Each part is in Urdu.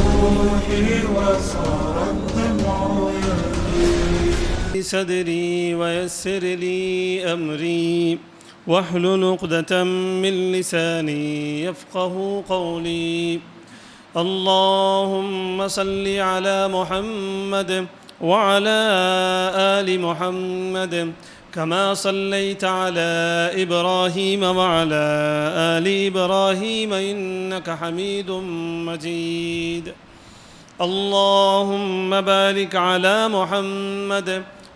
روحي وصار الدمع يبكي. صدري ويسر لي أمري واحلل عقدة من لساني يفقه قولي. اللهم صل على محمد وعلى آل محمد كما صليت على إبراهيم وعلى آل إبراهيم إنك حميد مجيد. اللهم بارك على محمد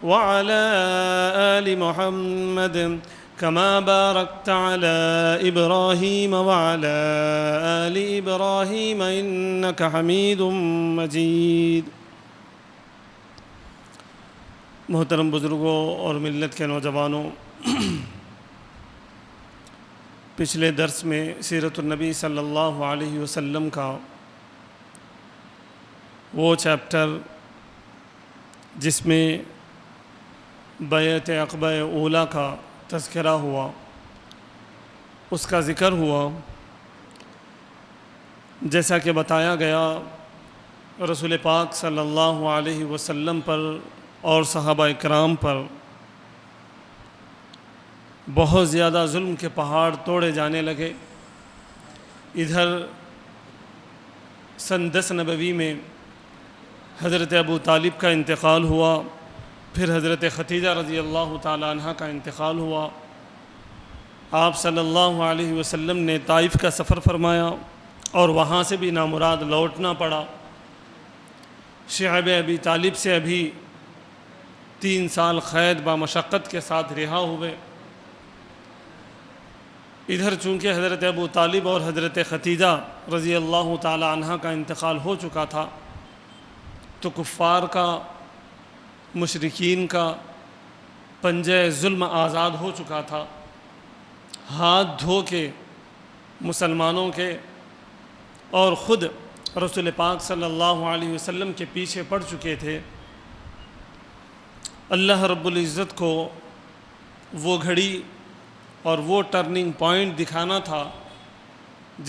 وعلى آل محمد كما باركت على إبراهيم وعلى آل إبراهيم إنك حميد مجيد. محترم بزرگوں اور ملت کے نوجوانوں، پچھلے درس میں سیرت النبی صلی اللہ علیہ وسلم کا وہ چیپٹر جس میں بیعت عقبہ اولیٰ کا تذکرہ ہوا، اس کا ذکر ہوا. جیسا کہ بتایا گیا، رسول پاک صلی اللہ علیہ وسلم پر اور صحابہ اکرام پر بہت زیادہ ظلم کے پہاڑ توڑے جانے لگے. ادھر سن 10 نبوی میں حضرت ابو طالب کا انتقال ہوا، پھر حضرت ختیجہ رضی اللہ تعالی عنہ کا انتقال ہوا. آپ صلی اللہ علیہ وسلم نے طائف کا سفر فرمایا اور وہاں سے بھی نامراد لوٹنا پڑا. شعب ابی طالب سے ابھی 3 سال قید بامشقت کے ساتھ رہا ہوئے. ادھر چونکہ حضرت ابو طالب اور حضرت ختیجہ رضی اللہ تعالی عنہ کا انتقال ہو چکا تھا، تو کفار کا، مشرکین کا پنجہ ظلم آزاد ہو چکا تھا. ہاتھ دھو کے مسلمانوں کے اور خود رسول پاک صلی اللہ علیہ وسلم کے پیچھے پڑ چکے تھے. اللہ رب العزت کو وہ گھڑی اور وہ ٹرننگ پوائنٹ دکھانا تھا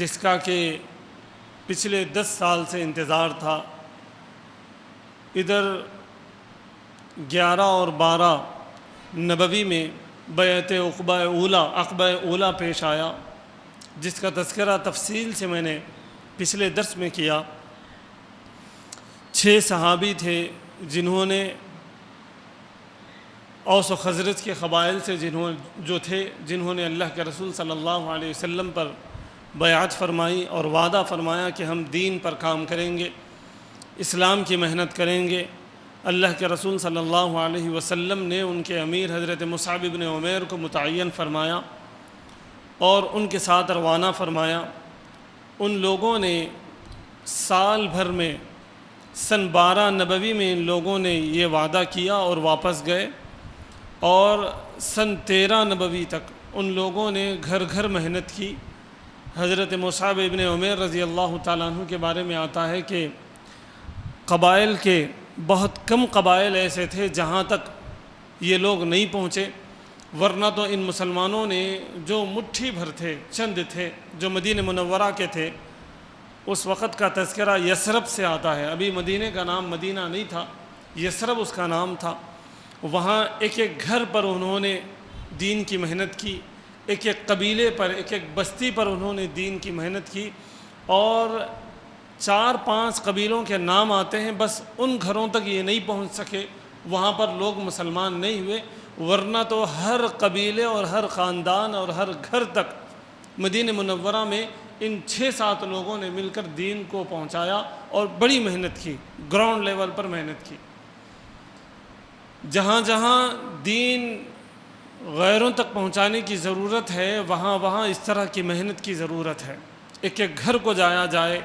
جس کا کہ پچھلے 10 سال سے انتظار تھا. ادھر 11 اور 12 نبوی میں بیعت عقبہ اولیٰ پیش آیا، جس کا تذکرہ تفصیل سے میں نے پچھلے درس میں کیا. 6 صحابی تھے جنہوں نے اوس و خزرج کے قبائل سے جنہوں نے اللہ کے رسول صلی اللہ علیہ وسلم پر بیعت فرمائی اور وعدہ فرمایا کہ ہم دین پر کام کریں گے، اسلام کی محنت کریں گے. اللہ کے رسول صلی اللہ علیہ وسلم نے ان کے امیر حضرت مصعب بن عمیر کو متعین فرمایا اور ان کے ساتھ روانہ فرمایا. ان لوگوں نے سال بھر میں سن 12 نبوی میں ان لوگوں نے یہ وعدہ کیا اور واپس گئے، اور سن 13 نبوی تک ان لوگوں نے گھر گھر محنت کی. حضرت مصعب ابن عمیر رضی اللہ تعالیٰ عنہ کے بارے میں آتا ہے کہ قبائل کے بہت کم قبائل ایسے تھے جہاں تک یہ لوگ نہیں پہنچے، ورنہ تو ان مسلمانوں نے جو مٹھی بھر تھے، چند تھے جو مدینہ منورہ کے تھے. اس وقت کا تذکرہ یثرب سے آتا ہے، ابھی مدینہ کا نام مدینہ نہیں تھا، یثرب اس کا نام تھا. وہاں ایک ایک گھر پر انہوں نے دین کی محنت کی، ایک ایک قبیلے پر، ایک ایک بستی پر انہوں نے دین کی محنت کی. اور 4-5 قبیلوں کے نام آتے ہیں، بس ان گھروں تک یہ نہیں پہنچ سکے، وہاں پر لوگ مسلمان نہیں ہوئے، ورنہ تو ہر قبیلے اور ہر خاندان اور ہر گھر تک مدینہ منورہ میں ان 6-7 لوگوں نے مل کر دین کو پہنچایا اور بڑی محنت کی، گراؤنڈ لیول پر محنت کی. جہاں جہاں دین غیروں تک پہنچانے کی ضرورت ہے، وہاں وہاں اس طرح کی محنت کی ضرورت ہے. ایک ایک گھر کو جایا جائے،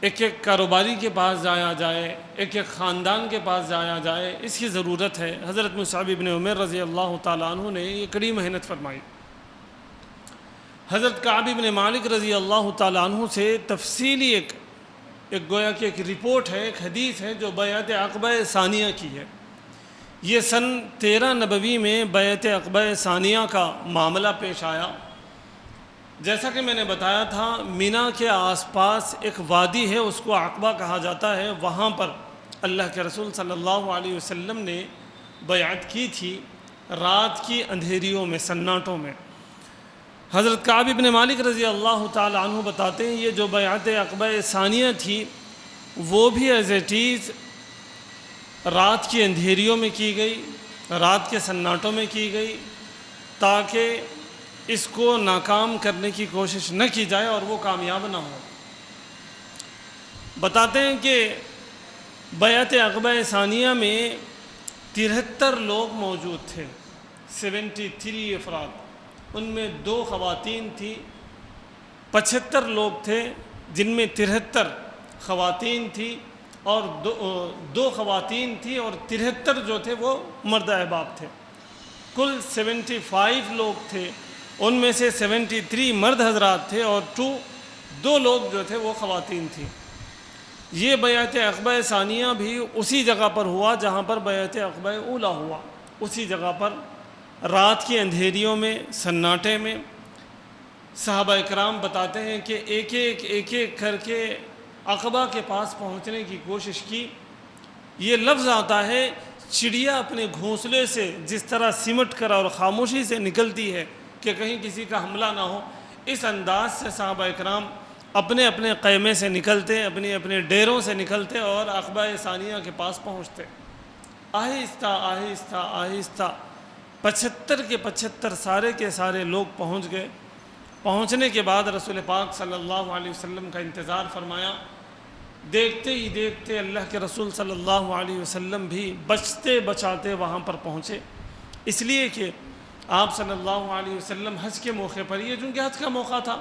ایک ایک کاروباری کے پاس جایا جائے، ایک ایک خاندان کے پاس جایا جائے، اس کی ضرورت ہے. حضرت مصعب بن عمیر رضی اللہ تعالیٰ عنہ نے یہ کڑی محنت فرمائی. حضرت کعب بن مالک رضی اللہ تعالیٰ عنہ سے تفصیلی ایک گویا کہ ایک رپورٹ ہے، ایک حدیث ہے جو بیعت عقبہ ثانیہ کی ہے. یہ سن 13 نبوی میں بیعت عقبہ ثانیہ کا معاملہ پیش آیا. جیسا کہ میں نے بتایا تھا، مینا کے آس پاس ایک وادی ہے، اس کو عقبہ کہا جاتا ہے، وہاں پر اللہ کے رسول صلی اللہ علیہ وسلم نے بیعت کی تھی رات کی اندھیریوں میں، سناٹوں میں۔ حضرت کعب بن مالک رضی اللہ تعالی عنہ بتاتے ہیں یہ جو بیعت عقبہ ثانیہ تھی وہ بھی ایز اٹ از رات کی اندھیریوں میں کی گئی، رات کے سناٹوں میں کی گئی، تاکہ اس کو ناکام کرنے کی کوشش نہ کی جائے اور وہ کامیاب نہ ہو۔ بتاتے ہیں کہ بیعت عقبہ ثانیہ میں 73 لوگ موجود تھے، 73 افراد، ان میں 2 خواتین تھیں، 75 لوگ تھے جن میں 73 خواتین تھیں اور 2 خواتین تھیں اور 73 جو تھے وہ مرد احباب تھے۔ کل 75 لوگ تھے، ان میں سے 73 مرد حضرات تھے اور 2 لوگ جو تھے وہ خواتین تھیں۔ یہ بیعت عقبہ ثانیہ بھی اسی جگہ پر ہوا جہاں پر بیعت عقبہ اولیٰ ہوا، اسی جگہ پر رات کی اندھیریوں میں، سناٹے میں۔ صحابہ اکرام بتاتے ہیں کہ ایک ایک کر کے عقبہ کے پاس پہنچنے کی کوشش کی۔ یہ لفظ آتا ہے چڑیا اپنے گھونسلے سے جس طرح سمٹ کر اور خاموشی سے نکلتی ہے کہ کہیں کسی کا حملہ نہ ہو، اس انداز سے صحابہ اکرام اپنے اپنے خیمے سے نکلتے، اپنے اپنے ڈیروں سے نکلتے اور عقبہ ثانیہ کے پاس پہنچتے۔ آہستہ آہستہ آہستہ 75 کے 75 سارے کے سارے لوگ پہنچ گئے۔ پہنچنے کے بعد رسول پاک صلی اللہ علیہ وسلم کا انتظار فرمایا۔ دیکھتے ہی دیکھتے اللہ کے رسول صلی اللہ علیہ وسلم بھی بچتے بچاتے وہاں پر پہنچے، اس لیے کہ آپ صلی اللہ علیہ وسلم حج کے موقع پر، یہ چونکہ حج کا موقع تھا،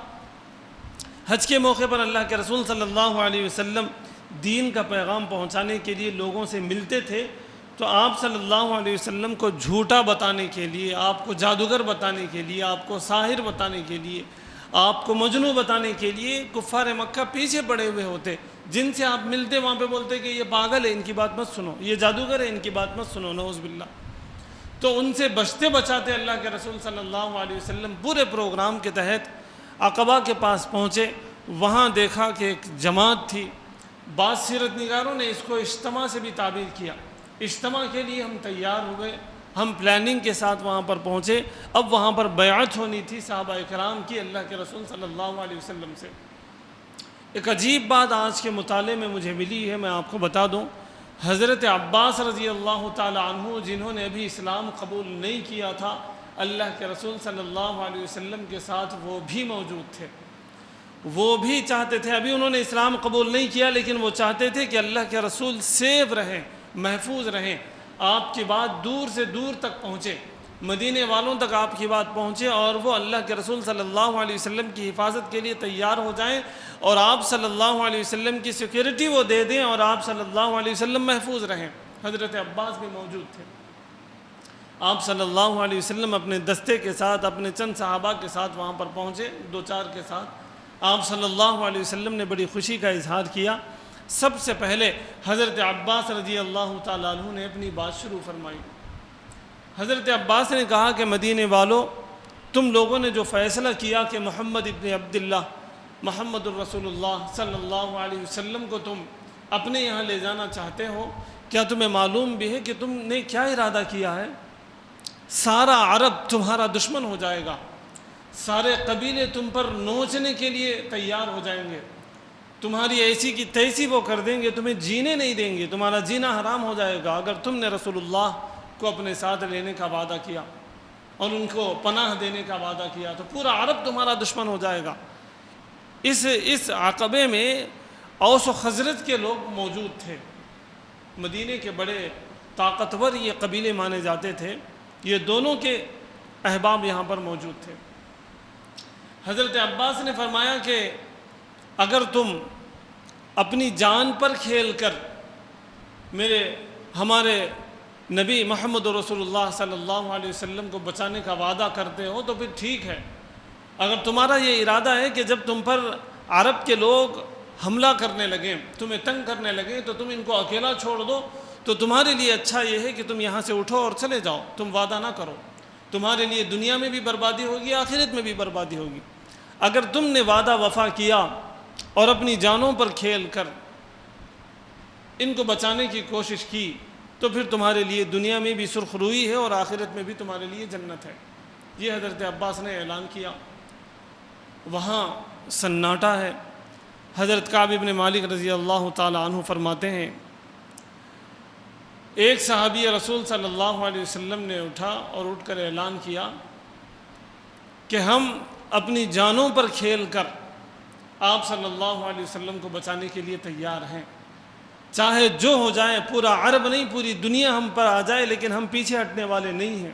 حج کے موقع پر اللہ کے رسول صلی اللہ علیہ وسلم دین کا پیغام پہنچانے کے لیے لوگوں سے ملتے تھے، تو آپ صلی اللہ علیہ وسلم کو جھوٹا بتانے کے لیے، آپ کو جادوگر بتانے کے لیے، آپ کو ساحر بتانے کے لیے، آپ کو مجنوں بتانے کے لیے کفار مکہ پیچھے پڑے ہوئے ہوتے، جن سے آپ ملتے وہاں پہ بولتے کہ یہ پاگل ہے، ان کی بات مت سنو، یہ جادوگر ہے، ان کی بات مت سنو، نعوذ باللہ۔ تو ان سے بچتے بچاتے اللہ کے رسول صلی اللہ علیہ وسلم پورے پروگرام کے تحت عقبہ کے پاس پہنچے۔ وہاں دیکھا کہ ایک جماعت تھی، بعض سیرت نگاروں نے اس کو اجتماع سے بھی تعبیر کیا۔ اجتماع کے لیے ہم تیار ہوئے، ہم پلاننگ کے ساتھ وہاں پر پہنچے۔ اب وہاں پر بیعت ہونی تھی صحابہ اکرام کی اللہ کے رسول صلی اللہ علیہ وسلم سے۔ ایک عجیب بات آج کے مطالعے میں مجھے ملی ہے، میں آپ کو بتا دوں۔ حضرت عباس رضی اللہ تعالی عنہ جنہوں نے ابھی اسلام قبول نہیں کیا تھا، اللہ کے رسول صلی اللہ علیہ وسلم کے ساتھ وہ بھی موجود تھے۔ وہ بھی چاہتے تھے، ابھی انہوں نے اسلام قبول نہیں کیا، لیکن وہ چاہتے تھے کہ اللہ کے رسول سیف رہیں، محفوظ رہیں، آپ کی بات دور سے دور تک پہنچے، مدینے والوں تک آپ کی بات پہنچے، اور وہ اللہ کے رسول صلی اللہ علیہ وسلم کی حفاظت کے لیے تیار ہو جائیں، اور آپ صلی اللہ علیہ وسلم کی سیکیورٹی وہ دے دیں، اور آپ صلی اللہ علیہ وسلم محفوظ رہیں۔ حضرت عباس بھی موجود تھے۔ آپ صلی اللہ علیہ وسلم اپنے دستے کے ساتھ، اپنے چند صحابہ کے ساتھ وہاں پر پہنچے، 2-4 کے ساتھ۔ آپ صلی اللہ علیہ وسلم نے بڑی خوشی کا اظہار کیا۔ سب سے پہلے حضرت عباس رضی اللہ تعالیٰ عنہ نے اپنی بات شروع فرمائی۔ حضرت عباس نے کہا کہ مدینے والوں، تم لوگوں نے جو فیصلہ کیا کہ محمد ابن عبداللہ، محمد الرسول اللہ صلی اللہ علیہ وسلم کو تم اپنے یہاں لے جانا چاہتے ہو، کیا تمہیں معلوم بھی ہے کہ تم نے کیا ارادہ کیا ہے؟ سارا عرب تمہارا دشمن ہو جائے گا، سارے قبیلے تم پر نوچنے کے لیے تیار ہو جائیں گے، تمہاری ایسی کی تیسی وہ کر دیں گے، تمہیں جینے نہیں دیں گے، تمہارا جینا حرام ہو جائے گا اگر تم نے رسول اللہ کو اپنے ساتھ لینے کا وعدہ کیا اور ان کو پناہ دینے کا وعدہ کیا، تو پورا عرب تمہارا دشمن ہو جائے گا۔ اس عقبے میں اوس و خزرج کے لوگ موجود تھے، مدینے کے بڑے طاقتور یہ قبیلے مانے جاتے تھے، یہ دونوں کے احباب یہاں پر موجود تھے۔ حضرت عباس نے فرمایا کہ اگر تم اپنی جان پر کھیل کر ہمارے نبی محمد رسول اللہ صلی اللہ علیہ وسلم کو بچانے کا وعدہ کرتے ہو تو پھر ٹھیک ہے، اگر تمہارا یہ ارادہ ہے کہ جب تم پر عرب کے لوگ حملہ کرنے لگیں، تمہیں تنگ کرنے لگیں، تو تم ان کو اکیلا چھوڑ دو، تو تمہارے لیے اچھا یہ ہے کہ تم یہاں سے اٹھو اور چلے جاؤ، تم وعدہ نہ کرو، تمہارے لیے دنیا میں بھی بربادی ہوگی، آخرت میں بھی بربادی ہوگی۔ اگر تم نے وعدہ وفا کیا اور اپنی جانوں پر کھیل کر ان کو بچانے کی کوشش کی تو پھر تمہارے لیے دنیا میں بھی سرخ روئی ہے اور آخرت میں بھی تمہارے لیے جنت ہے۔ یہ حضرت عباس نے اعلان کیا۔ وہاں سناٹا ہے۔ حضرت کعب بن مالک رضی اللہ تعالی عنہ فرماتے ہیں ایک صحابی رسول صلی اللہ علیہ وسلم نے اٹھا اور اٹھ کر اعلان کیا کہ ہم اپنی جانوں پر کھیل کر آپ صلی اللہ علیہ وسلم کو بچانے کے لیے تیار ہیں، چاہے جو ہو جائے، پورا عرب نہیں پوری دنیا ہم پر آ جائے، لیکن ہم پیچھے ہٹنے والے نہیں ہیں۔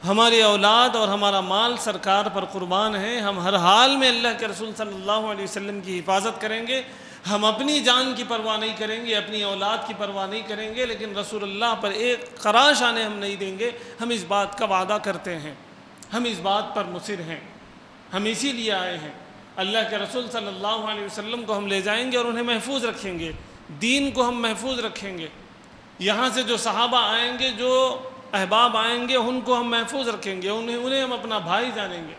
ہماری اولاد اور ہمارا مال سرکار پر قربان ہے، ہم ہر حال میں اللہ کے رسول صلی اللہ علیہ وسلم کی حفاظت کریں گے، ہم اپنی جان کی پرواہ نہیں کریں گے، اپنی اولاد کی پرواہ نہیں کریں گے، لیکن رسول اللہ پر ایک خراش آنے ہم نہیں دیں گے۔ ہم اس بات کا وعدہ کرتے ہیں، ہم اس بات پر مصر ہیں، ہم اسی لیے آئے ہیں۔ اللہ کے رسول صلی اللہ علیہ وسلم کو ہم لے جائیں گے اور انہیں محفوظ رکھیں گے، دین کو ہم محفوظ رکھیں گے۔ یہاں سے جو صحابہ آئیں گے، جو احباب آئیں گے، ان کو ہم محفوظ رکھیں گے، انہیں ہم اپنا بھائی جانیں گے،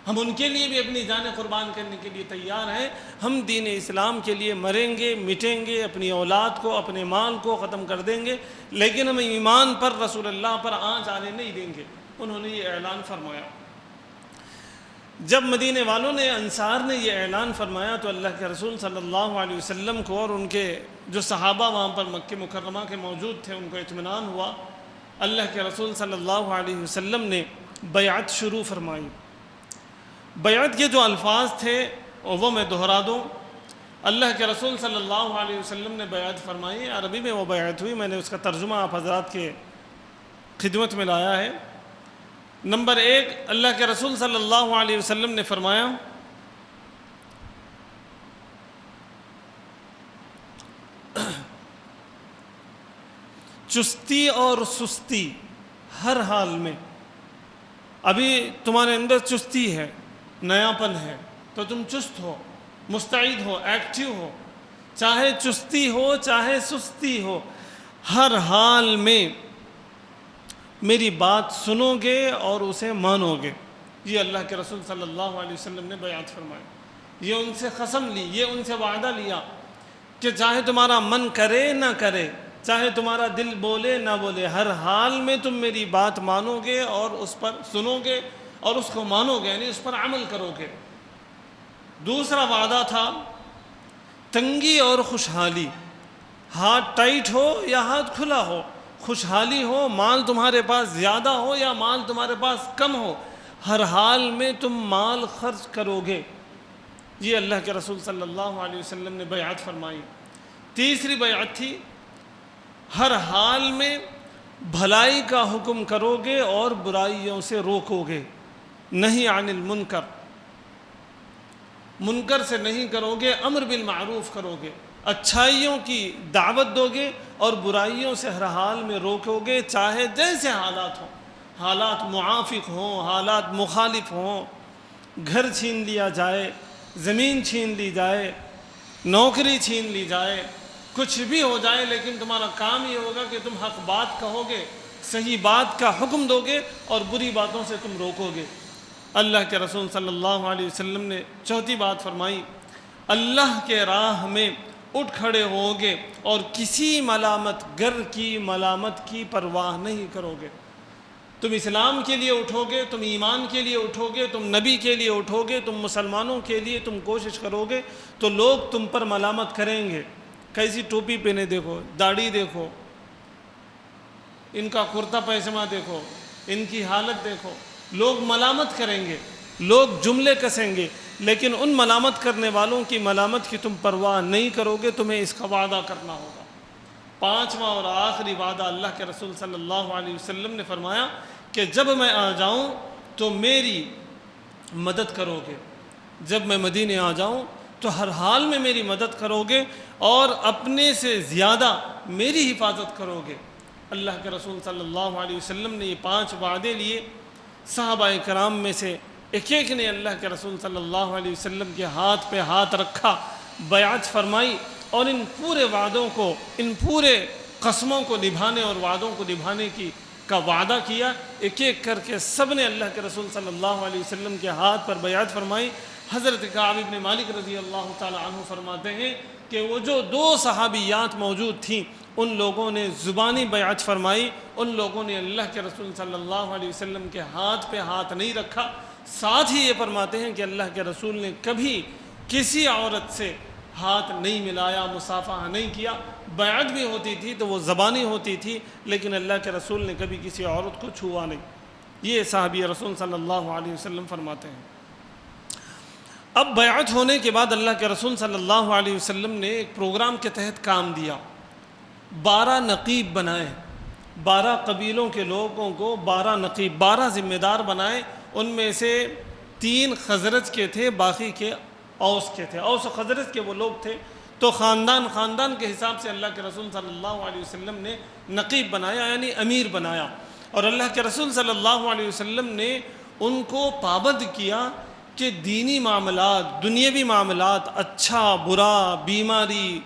ہم ان کے لیے بھی اپنی جانیں قربان کرنے کے لیے تیار ہیں۔ ہم دین اسلام کے لیے مریں گے، مٹیں گے، اپنی اولاد کو، اپنے مال کو ختم کر دیں گے، لیکن ہم ایمان پر، رسول اللہ پر آنچ آنے نہیں دیں گے۔ انہوں نے یہ اعلان فرمایا۔ جب مدینے والوں نے، انصار نے یہ اعلان فرمایا تو اللہ کے رسول صلی اللہ علیہ وسلم کو اور ان کے جو صحابہ وہاں پر مکہ مکرمہ کے موجود تھے ان کو اطمینان ہوا۔ اللہ کے رسول صلی اللہ علیہ وسلم نے بیعت شروع فرمائی۔ بیعت کے جو الفاظ تھے وہ میں دہرا دوں۔ اللہ کے رسول صلی اللہ علیہ وسلم نے بیعت فرمائی، عربی میں وہ بیعت ہوئی، میں نے اس کا ترجمہ آپ حضرات کے خدمت میں لایا ہے۔ نمبر 1، اللہ کے رسول صلی اللہ علیہ وسلم نے فرمایا چستی اور سستی ہر حال میں۔ ابھی تمہارے اندر چستی ہے، نیا پن ہے، تو تم چست ہو، مستعد ہو، ایکٹیو ہو، چاہے چستی ہو چاہے سستی ہو، ہر حال میں میری بات سنو گے اور اسے مانو گے۔ یہ اللہ کے رسول صلی اللہ علیہ وسلم نے بیعت فرمائی، یہ ان سے قسم لی، یہ ان سے وعدہ لیا کہ چاہے تمہارا من کرے نہ کرے، چاہے تمہارا دل بولے نہ بولے، ہر حال میں تم میری بات مانو گے اور اس پر سنو گے اور اس کو مانو گے، یعنی اس پر عمل کرو گے۔ دوسرا وعدہ تھا تنگی اور خوشحالی، ہاتھ ٹائٹ ہو یا ہاتھ کھلا ہو، خوشحالی ہو، مال تمہارے پاس زیادہ ہو یا مال تمہارے پاس کم ہو، ہر حال میں تم مال خرچ کرو گے۔ یہ اللہ کے رسول صلی اللہ علیہ وسلم نے بیعت فرمائی۔ تیسری بیعت تھی ہر حال میں بھلائی کا حکم کرو گے اور برائیوں سے روکو گے، نہی عن المنکر، منکر سے نہیں کرو گے، امر بالمعروف کرو گے، اچھائیوں کی دعوت دو گے اور برائیوں سے ہر حال میں روکو گے، چاہے جیسے حالات ہوں، حالات موافق ہوں، حالات مخالف ہوں، گھر چھین لیا جائے، زمین چھین لی جائے، نوکری چھین لی جائے، کچھ بھی ہو جائے، لیکن تمہارا کام یہ ہوگا کہ تم حق بات کہو گے، صحیح بات کا حکم دو گے اور بری باتوں سے تم روکو گے۔ اللہ کے رسول صلی اللہ علیہ وسلم نے چوتھی بات فرمائی، اللہ کے راہ میں اٹھ کھڑے ہوگے اور کسی ملامت گر کی ملامت کی پرواہ نہیں کرو گے۔ تم اسلام کے لیے اٹھو گے، تم ایمان کے لیے اٹھو گے، تم نبی کے لیے اٹھو گے، تم مسلمانوں کے لیے تم کوشش کرو گے تو لوگ تم پر ملامت کریں گے۔ کیسی ٹوپی پہنے دیکھو، داڑھی دیکھو، ان کا کرتا پیجامہ دیکھو، ان کی حالت دیکھو، لوگ ملامت کریں گے، لوگ جملے کسیں گے، لیکن ان ملامت کرنے والوں کی ملامت کی تم پرواہ نہیں کرو گے، تمہیں اس کا وعدہ کرنا ہوگا۔ پانچواں اور آخری وعدہ اللہ کے رسول صلی اللہ علیہ وسلم نے فرمایا کہ جب میں آ جاؤں تو میری مدد کرو گے، جب میں مدینے آ جاؤں تو ہر حال میں میری مدد کرو گے اور اپنے سے زیادہ میری حفاظت کرو گے۔ اللہ کے رسول صلی اللہ علیہ وسلم نے یہ 5 وعدے لیے۔ صحابہ کرام میں سے ایک ایک نے اللہ کے رسول صلی اللہ علیہ وسلم کے ہاتھ پہ ہاتھ رکھا، بیعت فرمائی اور ان پورے وعدوں کو، ان پورے قسموں کو نبھانے اور وعدوں کو نبھانے کی کا وعدہ کیا، ایک ایک کر کے سب نے اللہ کے رسول صلی اللہ علیہ وسلم کے ہاتھ پر بیعت فرمائی۔ حضرت کعب بن مالک رضی اللہ تعالی عنہ فرماتے ہیں کہ وہ جو 2 صحابیات موجود تھیں ان لوگوں نے زبانی بیعت فرمائی، ان لوگوں نے اللہ کے رسول صلی اللہ علیہ وسلم کے ہاتھ پہ ہاتھ نہیں رکھا۔ ساتھ ہی یہ فرماتے ہیں کہ اللہ کے رسول نے کبھی کسی عورت سے ہاتھ نہیں ملایا، مصافحہ نہیں کیا۔ بیعت بھی ہوتی تھی تو وہ زبانی ہوتی تھی، لیکن اللہ کے رسول نے کبھی کسی عورت کو چھوا نہیں۔ یہ صحابی رسول صلی اللہ علیہ وسلم فرماتے ہیں۔ اب بیعت ہونے کے بعد اللہ کے رسول صلی اللہ علیہ وسلم نے ایک پروگرام کے تحت کام دیا، 12 نقیب بنائے، 12 قبیلوں کے لوگوں کو 12 نقیب، 12 ذمہ دار بنائے۔ ان میں سے 3 خزرج کے تھے، باقی کے اوس کے تھے۔ اوس و خزرج کے وہ لوگ تھے، تو خاندان کے حساب سے اللہ کے رسول صلی اللہ علیہ وسلم نے نقیب بنایا، یعنی امیر بنایا۔ اور اللہ کے رسول صلی اللہ علیہ وسلم نے ان کو پابند کیا کہ دینی معاملات، دنیاوی معاملات، اچھا برا، بیماری،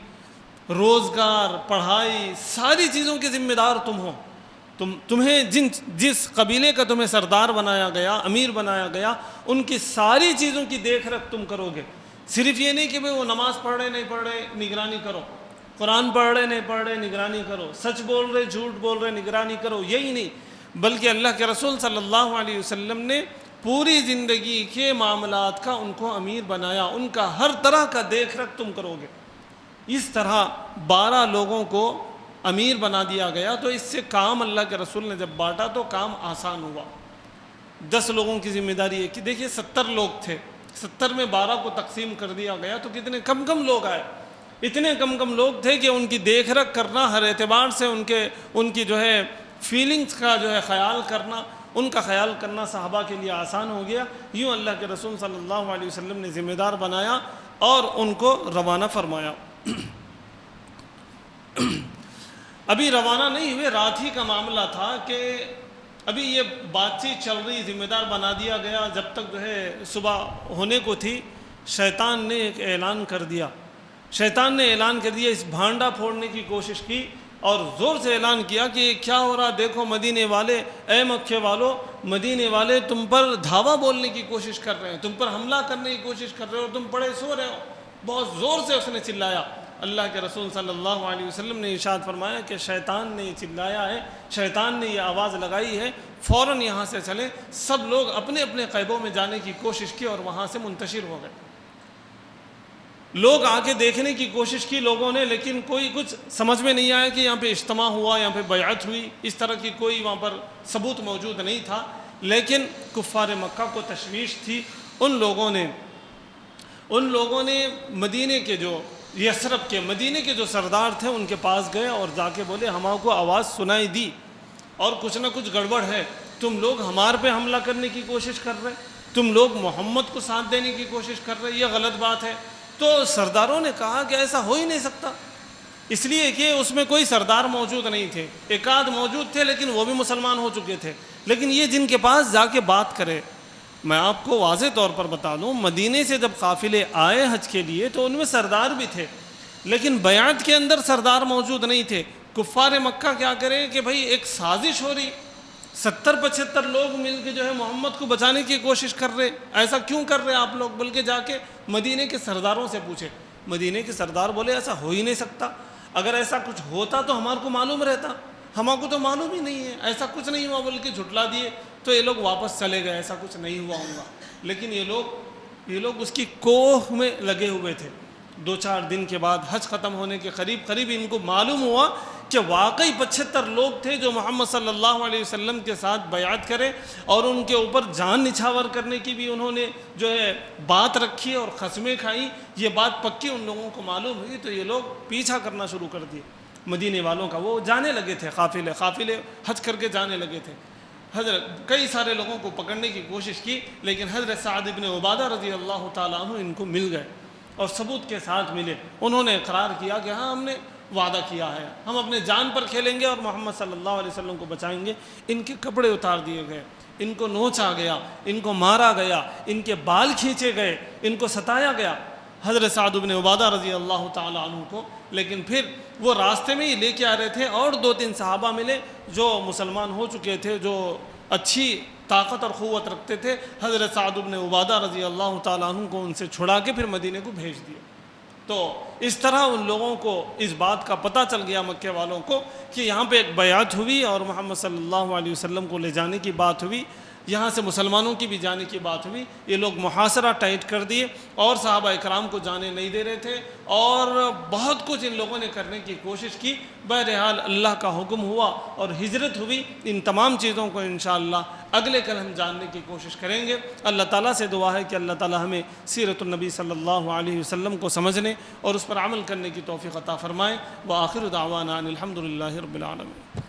روزگار، پڑھائی، ساری چیزوں کے ذمہ دار تم ہو۔ تمہیں جس قبیلے کا تمہیں سردار بنایا گیا، امیر بنایا گیا، ان کی ساری چیزوں کی دیکھ رکھ تم کرو گے۔ صرف یہ نہیں کہ وہ نماز پڑھ رہے نہیں پڑھ رہے نگرانی کرو، قرآن پڑھ رہے نہیں پڑھ رہے نگرانی کرو، سچ بول رہے جھوٹ بول رہے نگرانی کرو، یہی نہیں، بلکہ اللہ کے رسول صلی اللہ علیہ وسلم نے پوری زندگی کے معاملات کا ان کو امیر بنایا، ان کا ہر طرح کا دیکھ رکھ تم کرو گے۔ اس طرح 12 لوگوں کو امیر بنا دیا گیا، تو اس سے کام اللہ کے رسول نے جب بانٹا تو کام آسان ہوا۔ 10 لوگوں کی ذمہ داری ہے کہ دیکھیے 70 لوگ تھے، 70 میں 12 کو تقسیم کر دیا گیا تو کتنے کم لوگ آئے، اتنے کم لوگ تھے کہ ان کی دیکھ رکھ کرنا، ہر اعتبار سے ان کی جو ہے فیلنگز کا جو ہے خیال کرنا، ان کا خیال کرنا صحابہ کے لیے آسان ہو گیا۔ یوں اللہ کے رسول صلی اللہ علیہ وسلم نے ذمہ دار بنایا اور ان کو روانہ فرمایا۔ ابھی روانہ نہیں ہوئے، رات ہی کا معاملہ تھا کہ ابھی یہ بات چیت چل رہی، ذمہ دار بنا دیا گیا۔ جب تک جو ہے صبح ہونے کو تھی، شیطان نے ایک اعلان کر دیا، اس بھانڈا پھوڑنے کی کوشش کی اور زور سے اعلان کیا کہ یہ کیا ہو رہا، دیکھو مدینے والے، اے مکے والو، مدینے والے تم پر دھاوا بولنے کی کوشش کر رہے ہیں، تم پر حملہ کرنے کی کوشش کر رہے ہو، تم پڑے سو رہے ہو۔ بہت زور سے اس نے چلایا۔ اللہ کے رسول صلی اللہ علیہ وسلم نے ارشاد فرمایا کہ شیطان نے یہ چلایا ہے، شیطان نے یہ آواز لگائی ہے، فوراً یہاں سے چلیں۔ سب لوگ اپنے اپنے قیبوں میں جانے کی کوشش کی اور وہاں سے منتشر ہو گئے۔ لوگ آگے دیکھنے کی کوشش کی لوگوں نے، لیکن کوئی کچھ سمجھ میں نہیں آیا کہ یہاں پہ اجتماع ہوا، یہاں پہ بیعت ہوئی، اس طرح کی کوئی وہاں پر ثبوت موجود نہیں تھا۔ لیکن کفار مکہ کو تشویش تھی۔ ان لوگوں نے مدینے کے جو یثرب کے مدینے کے جو سردار تھے ان کے پاس گئے اور جا کے بولے ہمارے کو آواز سنائی دی اور کچھ نہ کچھ گڑبڑ ہے، تم لوگ ہمارے پہ حملہ کرنے کی کوشش کر رہے، تم لوگ محمد کو ساتھ دینے کی کوشش کر رہے، یہ غلط بات ہے۔ تو سرداروں نے کہا کہ ایسا ہو ہی نہیں سکتا، اس لیے کہ اس میں کوئی سردار موجود نہیں تھے، ایک آدھ موجود تھے لیکن وہ بھی مسلمان ہو چکے تھے، لیکن یہ جن کے پاس جا کے بات کرے۔ میں آپ کو واضح طور پر بتا دوں، مدینے سے جب قافلے آئے حج کے لیے تو ان میں سردار بھی تھے، لیکن بیعت کے اندر سردار موجود نہیں تھے۔ کفار مکہ کیا کریں کہ بھائی ایک سازش ہو رہی، 70-75 لوگ مل کے جو ہے محمد کو بچانے کی کوشش کر رہے، ایسا کیوں کر رہے آپ لوگ؟ بلکہ جا کے مدینے کے سرداروں سے پوچھے، مدینے کے سردار بولے ایسا ہو ہی نہیں سکتا، اگر ایسا کچھ ہوتا تو ہمارے کو معلوم رہتا، ہمارے کو تو معلوم ہی نہیں ہے، ایسا کچھ نہیں ہوا، بلکہ جھٹلا دیے۔ تو یہ لوگ واپس چلے گئے، ایسا کچھ نہیں ہوا ہوگا۔ لیکن یہ لوگ اس کی کوہ میں لگے ہوئے تھے۔ 2-4 دن کے بعد حج ختم ہونے کے قریب ان کو معلوم ہوا کہ واقعی 75 لوگ تھے جو محمد صلی اللہ علیہ وسلم کے ساتھ بیعت کرے، اور ان کے اوپر جان نچھاور کرنے کی بھی انہوں نے جو ہے بات رکھی اور قسمیں کھائیں۔ یہ بات پکی ان لوگوں کو معلوم ہوئی تو یہ لوگ پیچھا کرنا شروع کر دیے مدینے والوں کا۔ وہ جانے لگے تھے، قافلے حج کر کے جانے لگے تھے۔ حضرت کئی سارے لوگوں کو پکڑنے کی کوشش کی، لیکن حضرت سعد بن عبادہ رضی اللہ تعالیٰ عنہ ان کو مل گئے اور ثبوت کے ساتھ ملے۔ انہوں نے اقرار کیا کہ ہاں ہم نے وعدہ کیا ہے، ہم اپنے جان پر کھیلیں گے اور محمد صلی اللہ علیہ وسلم کو بچائیں گے۔ ان کے کپڑے اتار دیے گئے، ان کو نوچا گیا، ان کو مارا گیا، ان کے بال کھینچے گئے، ان کو ستایا گیا۔ حضرت سعد بن عبادہ رضی اللہ تعالیٰ عنہ کو، لیکن پھر وہ راستے میں ہی لے کے آ رہے تھے اور 2-3 صحابہ ملے جو مسلمان ہو چکے تھے، جو اچھی طاقت اور قوت رکھتے تھے. حضرت سعد بن عبادہ رضی اللہ تعالیٰ عنہ کو ان سے چھڑا کے پھر مدینے کو بھیج دیا. تو اس طرح ان لوگوں کو اس بات کا پتہ چل گیا مکے والوں کو کہ یہاں پہ ایک بیعت ہوئی اور محمد صلی اللہ علیہ وسلم کو لے جانے کی بات ہوئی، یہاں سے مسلمانوں کی بھی جانے کی بات ہوئی. یہ لوگ محاصرہ ٹائٹ کر دیے اور صحابہ اکرام کو جانے نہیں دے رہے تھے اور بہت کچھ ان لوگوں نے کرنے کی کوشش کی. بہرحال اللہ کا حکم ہوا اور ہجرت ہوئی. ان تمام چیزوں کو انشاءاللہ اگلے کل ہم جاننے کی کوشش کریں گے. اللہ تعالیٰ سے دعا ہے کہ اللہ تعالیٰ ہمیں سیرت النبی صلی اللہ علیہ وسلم کو سمجھنے اور اس پر عمل کرنے کی توفیق عطا فرمائے. وآخر دعوانا ان الحمدللہ رب العالمین.